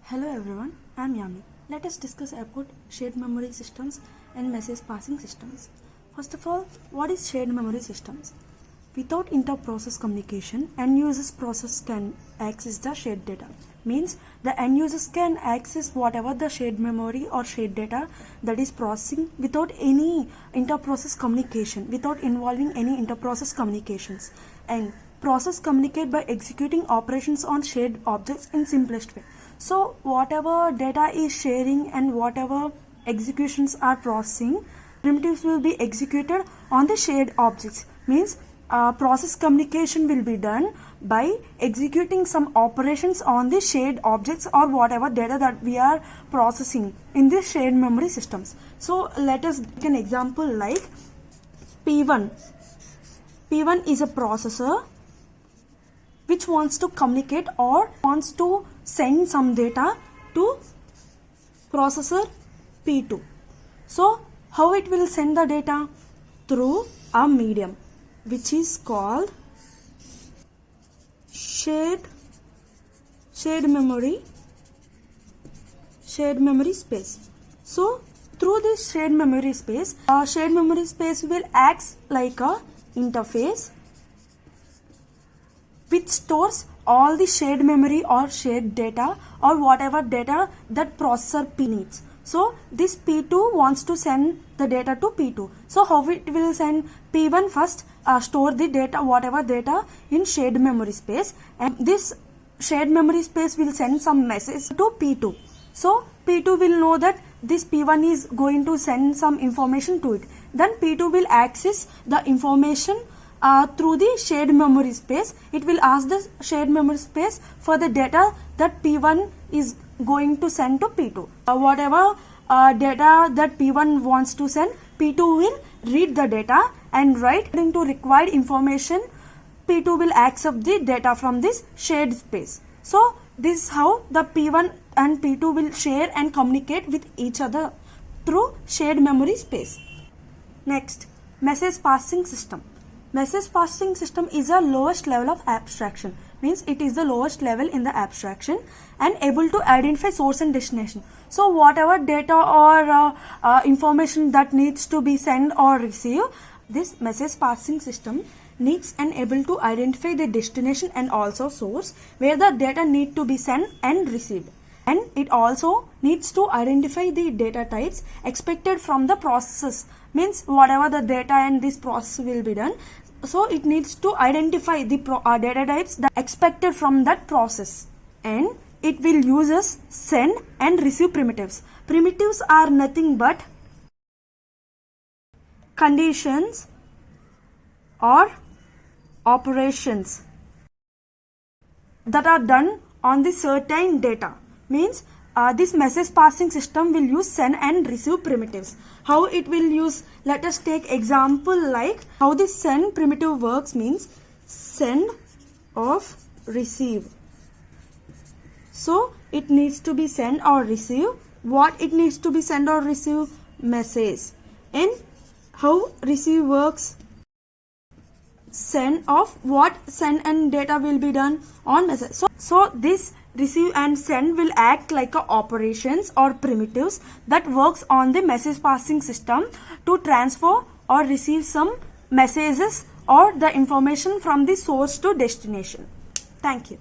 Hello everyone, I am Yami. Let us discuss about shared memory systems and message passing systems. First of all, what is shared memory systems? Without inter-process communication, end users process can access the shared data. Means the end users can access whatever the shared memory or shared data that is processing without any inter-process communication, without involving any inter-process communications. And process communicate by executing operations on shared objects in simplest way. So whatever data is sharing and whatever executions are processing, primitives will be executed on the shared objects. Means process communication will be done by executing some operations on the shared objects or whatever data that we are processing in the shared memory systems. So let us take an example like P1. P1 is a processor which wants to communicate or wants to send some data to processor P2. So how it will send the data? Through a medium which is called shared memory space. So through this shared memory space will act like a interface which stores all the shared memory or shared data or whatever data that processor P needs. So this P2 wants to send the data to P2. So how it will send? P1 first store the data, whatever data in shared memory space, and this shared memory space will send some message to P2. So P2 will know that this P1 is going to send some information to it. Then P2 will access the information through the shared memory space. It will ask the shared memory space for the data that P1 is going to send to P2. Whatever data that P1 wants to send, P2 will read the data and write according to required information. P2 will accept the data from this shared space. So this is how the P1 and P2 will share and communicate with each other through shared memory space. Next, message passing system. Message passing system is the lowest level of abstraction. Means it is the lowest level in the abstraction and able to identify source and destination. So whatever data or information that needs to be sent or received, this message passing system needs and able to identify the destination and also source where the data need to be sent and received. And it also needs to identify the data types expected from the processes. Means whatever the data and this process will be done, so it needs to identify the data types that expected from that process. And it will use send and receive primitives. Primitives are nothing but conditions or operations that are done on the certain data. Means this message passing system will use send and receive primitives. How it will use? Let us take example like how this send primitive works. Means send of receive. So it needs to be send or receive. What it needs to be send or receive? Message. And how receive works? Send of what? Send and data will be done on message. So this receive and send will act like operations or primitives that works on the message passing system to transfer or receive some messages or the information from the source to destination. Thank you.